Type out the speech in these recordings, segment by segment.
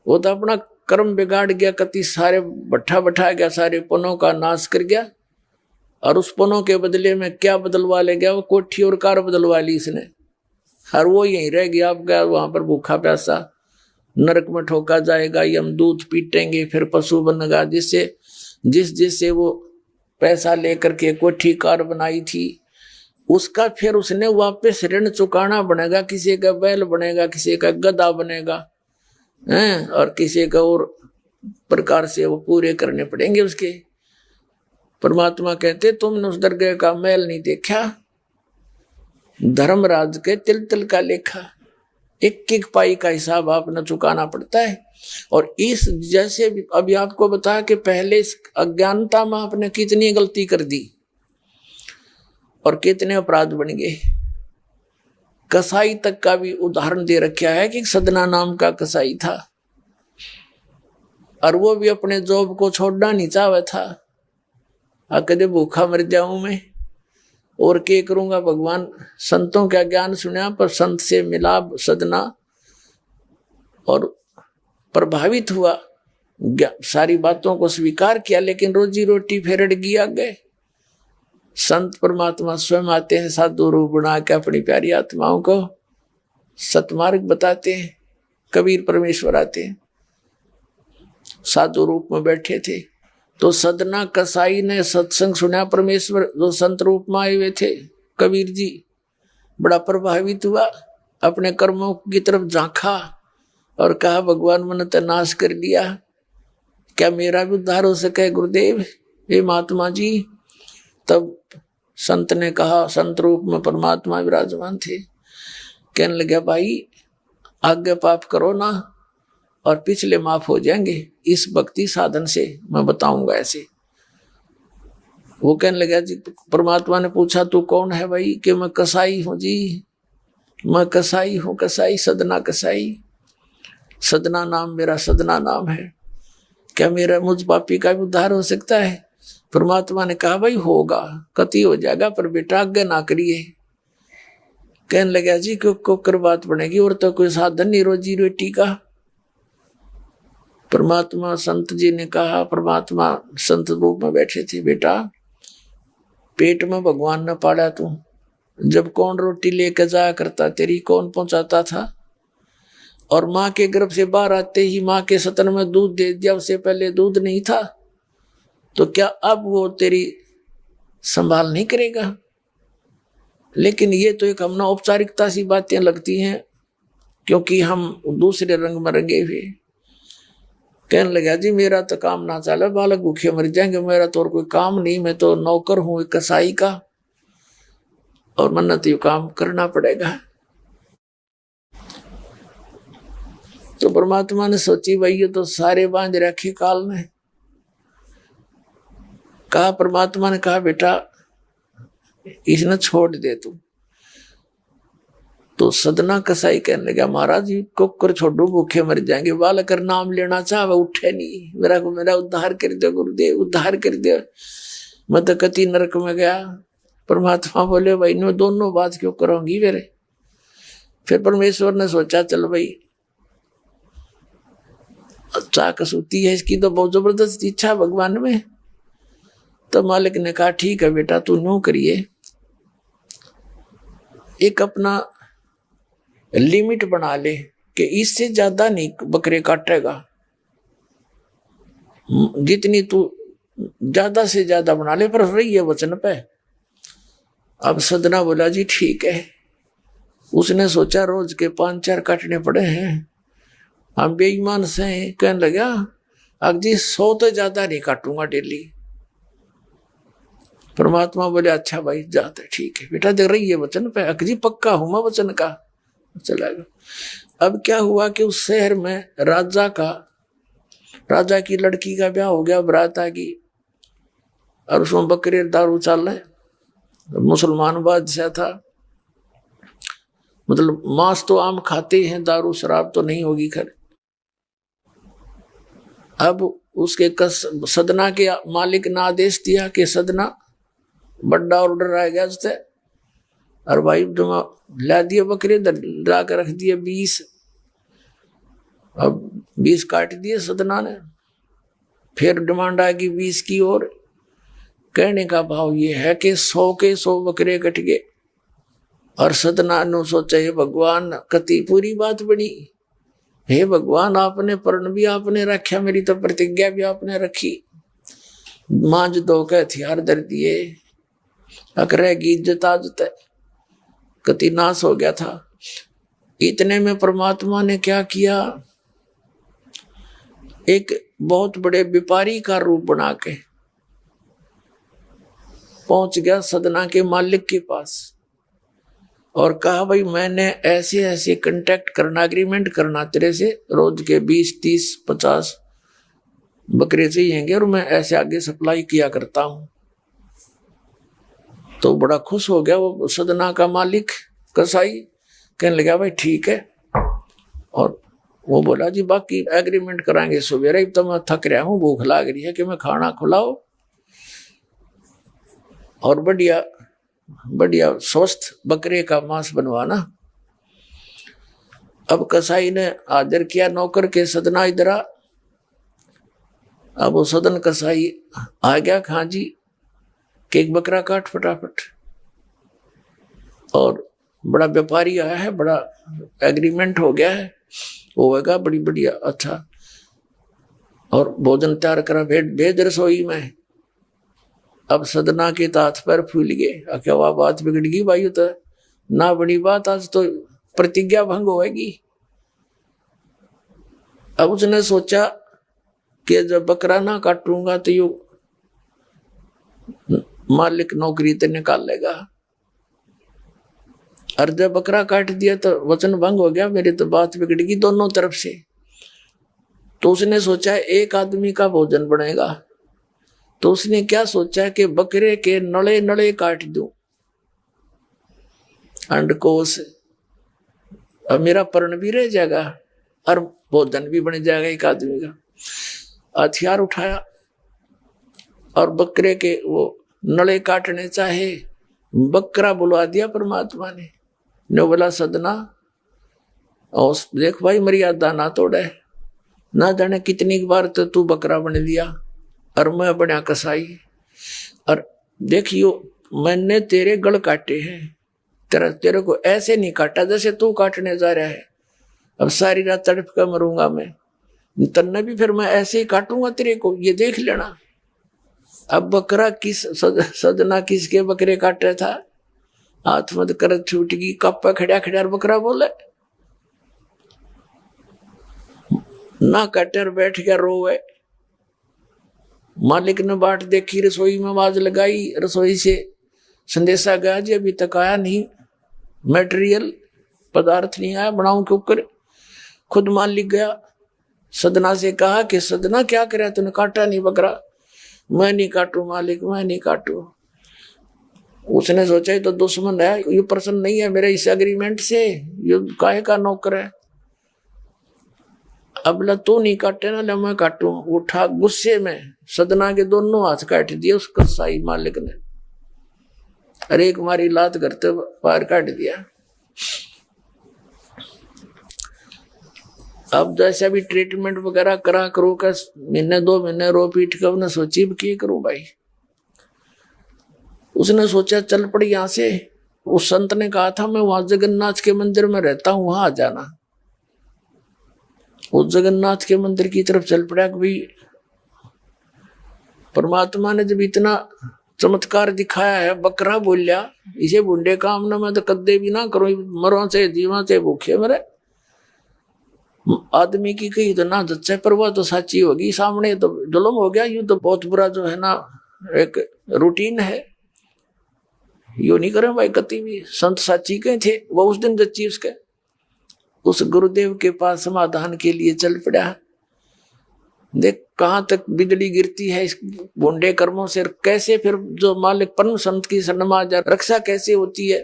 वो तो अपना कर्म बिगाड़ गया, कति सारे बैठा गया, सारे पनों का नाश कर गया, और उस पनों के बदले में क्या बदलवा ले गया? वो कोठी और कार बदलवा ली इसने, और वो यहीं रह गया। आप गया वहां पर भूखा प्यासा, नरक में ठोका जाएगा, यमदूत पीटेंगे, फिर पशु बनेगा। जिससे वो पैसा लेकर के कोठी कार बनाई थी, उसका फिर उसने वापस ऋण चुकाना बनेगा। किसी का बैल बनेगा, किसी का गधा बनेगा, हैं, और किसी का और प्रकार से वो पूरे करने पड़ेंगे उसके। परमात्मा कहते तुमने उस दरगाह का मैल नहीं देखा, धर्मराज के तिल तिल का लेखा, एक एक पाई का हिसाब आपने चुकाना पड़ता है। और इस जैसे अभी आपको बताया कि पहले इस अज्ञानता में आपने कितनी गलती कर दी और कितने अपराध बन गए। कसाई तक का भी उदाहरण दे रखा है कि सदना नाम का कसाई था, और वो भी अपने जॉब को छोड़ना नहीं चाहता था। कदे भूखा मर जाऊं मैं और क्या करूंगा, भगवान संतों का ज्ञान सुना, पर संत से मिला सदना और प्रभावित हुआ, सारी बातों को स्वीकार किया, लेकिन रोजी रोटी फिर अड़ गई आगे। संत परमात्मा स्वयं आते हैं साधु रूप बना के, अपनी प्यारी आत्माओं को सतमार्ग बताते हैं। कबीर परमेश्वर आते हैं, साधु रूप में बैठे थे, तो सदना कसाई ने सत्संग सुना, परमेश्वर जो संत रूप में आए हुए थे, कबीर जी बड़ा प्रभावित हुआ, अपने कर्मों की तरफ झांका और कहा भगवान मैंने तो नाश कर दिया, क्या मेरा भी उद्धार हो सके गुरुदेव, हे महात्मा जी। तब संत ने कहा, संत रूप में परमात्मा विराजमान थे, कहने लगे भाई आगे पाप करो ना और पिछले माफ हो जाएंगे, इस भक्ति साधन से मैं बताऊंगा ऐसे। वो कहने लगा जी, परमात्मा ने पूछा तू कौन है भाई? कि मैं कसाई हूं जी, मैं कसाई हूं, कसाई सदना कसाई, सदना नाम मेरा सदना नाम है, क्या मेरा मुझ पापी का भी उद्धार हो सकता है? परमात्मा ने कहा भाई होगा, कति हो जाएगा, पर बेटा आगे ना करिए। कहने लगा जी क्यों कर बात बनेगी, और तो कोई साधन नहीं रोजी रोटी का। परमात्मा संत जी ने कहा, परमात्मा संत रूप में बैठे थे, बेटा पेट में भगवान ने पाला तू, जब कौन रोटी लेकर जाया करता तेरी, कौन पहुंचाता था? और माँ के गर्भ से बाहर आते ही माँ के सतन में दूध दे दिया, उससे पहले दूध नहीं था, तो क्या अब वो तेरी संभाल नहीं करेगा? लेकिन ये तो एक हमने औपचारिकता सी बातें लगती हैं, क्योंकि हम दूसरे रंग में रंगे हुए। कहने लगा जी मेरा तो काम ना चले, बालक भूखे मर जाएंगे, मेरा तो और कोई काम नहीं, मैं तो नौकर हूं एक कसाई का, और मन्ना तो ये काम करना पड़ेगा। तो परमात्मा ने सोची भाई ये तो सारे बांध रखे काल ने। कहा, परमात्मा ने कहा बेटा इसने छोड़ दे तू। तो सदना कसाई कहने लगा महाराज जी को कर छोड़ो, भूखे मर जाएंगे, बालक नाम लेना चाहे उठे नहीं, मेरा उद्धार कर दो गुरुदेव, उद्धार कर दो, मैं तो कति नरक में गया। परमात्मा बोले भाई ने दोनों बात क्यों करोगी मेरे? फिर परमेश्वर ने सोचा चल भाई अच्छा कसूती है इसकी, तो बहुत जबरदस्त इच्छा भगवान में। तो मालिक ने कहा ठीक है बेटा तू नो करिए, एक अपना लिमिट बना ले कि इससे ज्यादा नहीं बकरे काटेगा, जितनी तू ज्यादा से ज्यादा बना ले, पर रही है वचन पे। अब सदना बोला जी ठीक है। उसने सोचा रोज के 5-4 काटने पड़े हैं, हम बेईमान से हैं। कहने लगा अब जी 100 तो ज्यादा नहीं काटूंगा डेली। परमात्मा बोले अच्छा भाई जाते ठीक है बेटा, देख रही है वचन पे, अकजी पक्का हूं मैं वचन का। चला गया। अब क्या हुआ कि उस शहर में राजा की लड़की का ब्याह हो गया, बारात आ गई, और उसमें बकरे दारू चल रहे। मुसलमान बादशाह था, मतलब मांस तो आम खाते हैं, दारू शराब तो नहीं होगी खैर। अब उसके सदना के मालिक ने आदेश दिया कि सदना बड़ा ऑर्डर आ गया उससे, और भाई ला दिए बकरे ला कर रख दिए 20। अब 20 काट दिए सदना ने। फिर डिमांड आएगी 20 की, और कहने का भाव ये है कि 100 के 100 बकरे कट गए। और सदना ने सोचा, हे भगवान, कति पूरी बात बनी। हे भगवान, आपने प्रण भी आपने रखा, मेरी तो प्रतिज्ञा भी आपने रखी। मांझ दो के हथियार धर दिए, अकरेगी इज्जत आज तक कति नाश हो गया था। इतने में परमात्मा ने क्या किया, एक बहुत बड़े व्यापारी का रूप बना के पहुंच गया सदना के मालिक के पास और कहा, भाई मैंने ऐसे ऐसे कांटेक्ट करना, एग्रीमेंट करना तेरे से, रोज के 20, 30, 50 बकरे चाहिएंगे और मैं ऐसे आगे सप्लाई किया करता हूं। तो बड़ा खुश हो गया वो सदना का मालिक कसाई, कहने लगा भाई ठीक है। और वो बोला, जी बाकी एग्रीमेंट कराएंगे सवेरे ही, तो मैं थक रहा हूं, भूख लग रही है कि मैं खाना खिलाओ और बढ़िया बढ़िया स्वस्थ बकरे का मांस बनवाना। अब कसाई ने आदर किया नौकर के, सदना इधर आ। अब वो सदन कसाई आ गया, खां जी कि एक बकरा काट फटाफट। और बड़ा व्यापारी आया है, बड़ा एग्रीमेंट हो गया है, होगा बड़ी बढ़िया अच्छा। और भोजन तैयार करा, भेज रसोई में। अब सदना के हाथ पैर फूल गए, क्या वह बात बिगड़ गई भाई, तो ना बड़ी बात, आज तो प्रतिज्ञा भंग होगी। अब उसने सोचा कि जब बकरा ना काटूंगा तो यू मालिक नौकरी तो निकाल लेगा, और जब बकरा काट दिया तो वचन भंग हो गया, मेरी तो बात बिगड़ गई दोनों तरफ से। तो उसने सोचा एक आदमी का भोजन बनेगा, तो उसने क्या सोचा कि बकरे के नड़े नड़े काट दूं अंडकोश, अब मेरा पर्ण भी रह जाएगा और भोजन भी बन जाएगा एक आदमी का। हथियार उठाया और बकरे के वो नड़े काटने चाहे, बकरा बुलवा दिया परमात्मा ने। बोला सदना, और देख भाई मर्यादा ना तोड़े, ना जाने कितनी बार तो तू बकरा बन दिया और मैं बना कसाई। और देखियो मैंने तेरे गल काटे हैं, तेरे को ऐसे नहीं काटा जैसे तू काटने जा रहा है। अब सारी रात तड़प कर मरूंगा मैं, तन्ने भी फिर मैं ऐसे ही काटूंगा तेरे को, ये देख लेना। अब बकरा किस सदना किसके बकरे काट रहा था, हाथ मत कर छूट गई, कप्पा खड़ा खड़ा बकरा बोले ना, कटर बैठ गया रोवे। मालिक ने बाट देखी, रसोई में आवाज लगाई, रसोई से संदेशा गया, जी अभी तक आया नहीं, मटेरियल पदार्थ नहीं आया, बनाऊं क्यों कर। खुद मालिक गया, सदना से कहा कि सदना क्या करे, तूने काटा नहीं बकरा। मैं नहीं काटू मालिक, मैं नहीं काटू। उसने सोचा तो दुश्मन है, ये प्रसन्न नहीं है मेरे इस एग्रीमेंट से, ये काहे का नौकर है। अब ला तू नहीं काटे ना, ले मैं काटू। उठा गुस्से में सदना के दोनों हाथ काट दिए उस कसाई मालिक ने, अरे एक मारी लात करते पार काट दिया। अब जैसे भी ट्रीटमेंट वगैरह करा करो का, महीने 2 महीने रो पीट कर उसने सोची क्या करूं भाई। उसने सोचा चल पड़ी यहां से। उस संत ने कहा था मैं वहां जगन्नाथ के मंदिर में रहता हूं, वहां आ जाना। उस जगन्नाथ के मंदिर की तरफ चल पड़ा कि भाई परमात्मा ने जब इतना चमत्कार दिखाया है, बकरा बोलिया, इसे बुंडे काम ना मैं तो कदे भी ना करो, मरो से जीवा से भूखे मरे। आदमी की कही तो ना जच्चे, पर वह तो सच्ची होगी, सामने तो जुल्म हो गया। यूं तो बहुत बुरा जो है ना एक रूटीन है, यो नहीं करे भाई कति भी। संत साची के थे वो उस दिन जच्ची उसके, उस गुरुदेव के पास समाधान के लिए चल पड़ा। देख कहां तक बिजली गिरती है इस बोंडे कर्मों से, कैसे फिर जो मालिक परम संत की शरणमा जा रक्षा कैसे होती है।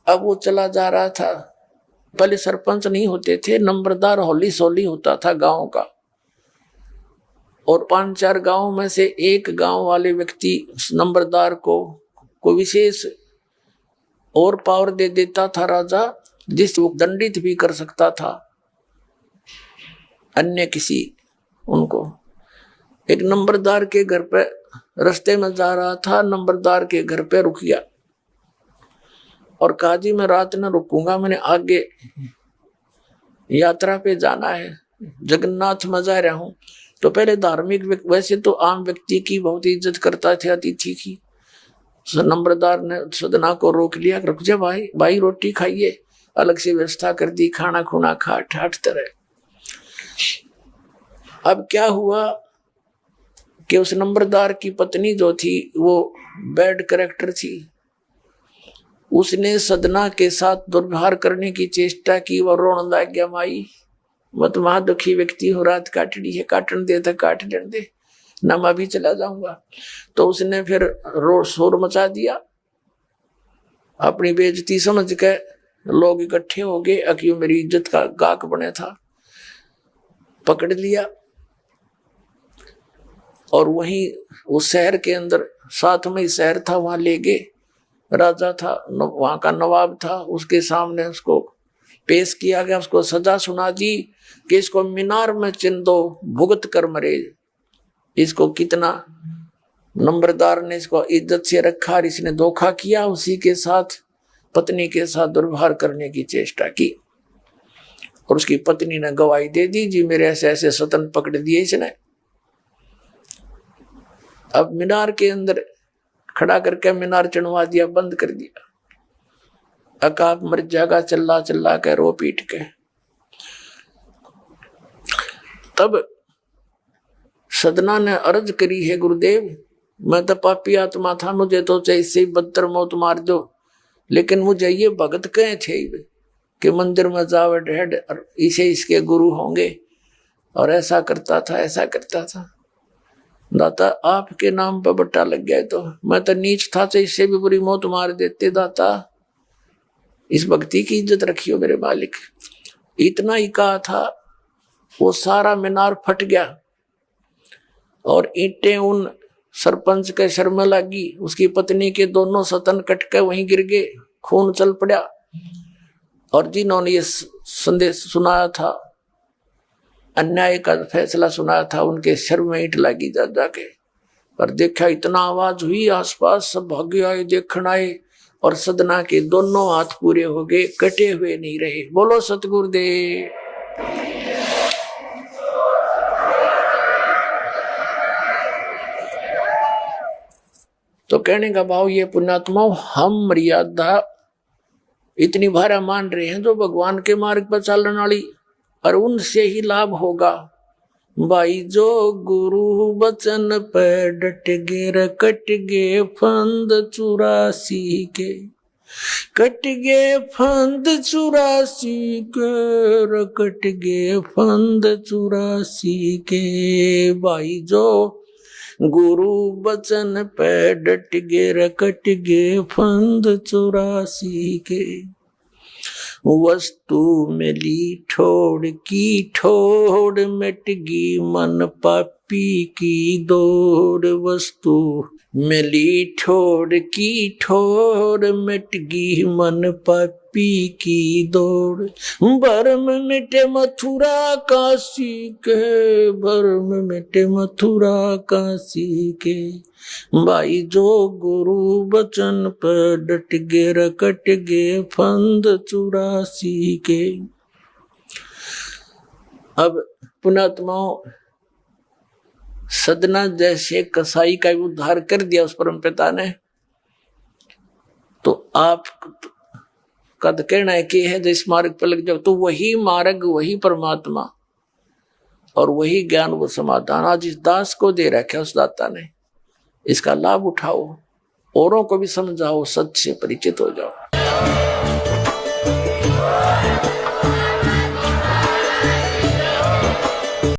अब वो चला जा रहा था, पहले सरपंच नहीं होते थे, नंबरदार होली सोली होता था गांव का, और 5-4 गांव में से एक गांव वाले व्यक्ति नंबरदार को विशेष और पावर दे देता था राजा, जिस वो दंडित भी कर सकता था। अन्य किसी उनको। एक नंबरदार के घर पे रास्ते में जा रहा था, नंबरदार के घर पे रुक गया और कहा जी मैं रात न रुकूंगा, मैंने आगे यात्रा पे जाना है, जगन्नाथ में जा रहा हूं। तो पहले धार्मिक, वैसे तो आम व्यक्ति की बहुत इज्जत करता थे, अतिथि की। नंबरदार ने सदना को रोक लिया, रुक जा भाई, भाई रोटी खाइए, अलग से व्यवस्था कर दी, खाना खुना खा ठाठ तरह। अब क्या हुआ कि उस नंबरदार की पत्नी जो थी वो बैड कैरेक्टर थी, उसने सदना के साथ दुर्व्यवहार करने की चेष्टा की। वह रोने लग गया, माई मत वहां दुखी व्यक्ति हो, रात काटनी है, काटन दे तो काट लेने दे ना, मैं भी चला जाऊंगा। तो उसने फिर शोर मचा दिया, अपनी बेइज्जती समझ के लोग इकट्ठे हो गए, अक्यों मेरी इज्जत का गाक बने था, पकड़ लिया और वहीं उस शहर के अंदर, साथ में ही शहर था, वहां ले गए। राजा था, वहां का नवाब था, उसके सामने उसको पेश किया गया, उसको सजा सुना दी कि इसको मीनार में चिन दो, भुगत कर मरे। इसको कितना नंबरदार ने इसको इज्जत से रखा और इसने धोखा किया, उसी के साथ पत्नी के साथ दुर्व्यवहार करने की चेष्टा की। और उसकी पत्नी ने गवाही दे दी, जी मेरे ऐसे ऐसे सतन पकड़ दिए इसने। अब मीनार के अंदर खड़ा करके मीनार चढ़वा दिया, बंद कर दिया। अकाप मर जाएगा, चिल्ला चिल्ला के रो पीट के। तब सदना ने अर्ज करी, है गुरुदेव मैं तो पापी आत्मा था, मुझे तो इससे ही बदतर मौत मार दो, लेकिन मुझे ये भगत कहे थे कि मंदिर में जावे ढेड और इसे इसके गुरु होंगे, और ऐसा करता था ऐसा करता था। दाता आपके नाम पर बट्टा लग गया, तो मैं तो नीच था, तो इससे भी बुरी मौत मार देते। दाता इस भक्ति की इज्जत रखियो मेरे मालिक। इतना ही कहा था, वो सारा मीनार फट गया और ईंटें उन सरपंच के सर में लगी, उसकी पत्नी के दोनों सतन कट के वहीं गिर गए, खून चल पड़ा। और जिन्होंने ये संदेश सुनाया था, अन्याय का फैसला सुनाया था, उनके सर में ईंट लगी जा जाके। पर देखा इतना आवाज हुई, आसपास सब भागे आए, देखने आए, और सदना के दोनों हाथ पूरे हो गए, कटे हुए नहीं रहे। बोलो सतगुरुदेव। तो कहने का भाव ये पुण्यात्मा, हम मर्यादा इतनी भारा मान रहे हैं जो भगवान के मार्ग पर चलने वाली, और उनसे ही लाभ होगा। भाई जो गुरु बचन पे डट गे, कट गे फंद 84 के, कट गे फंद 84 के, कट गे फंद 84 के। भाई जो गुरु बचन पे डट गे, कट गे फंद 84 के। वस्तु मिली ठोड़ की ठोड़, मिटगी मन पापी की दौड़। वस्तु मिली ठोड़ की ठोड़, मिटगी मन पापी की दौड़। भरम मिटे मथुरा काशी के, भरम मिटे मथुरा काशी के। भाई जो गुरु बचन पर डट गे, कट गे फंद 84 के। अब पुणात्माओं, सदना जैसे कसाई का उद्धार कर दिया उस परम पिता ने, तो आप का तो कहना है कि है जिस मार्ग पर लग जाओ, तो वही मार्ग, वही परमात्मा और वही ज्ञान, वो समाधान आज इस दास को दे रखा है उस दाता ने। इसका लाभ उठाओ, औरों को भी समझाओ, सच से परिचित हो जाओ।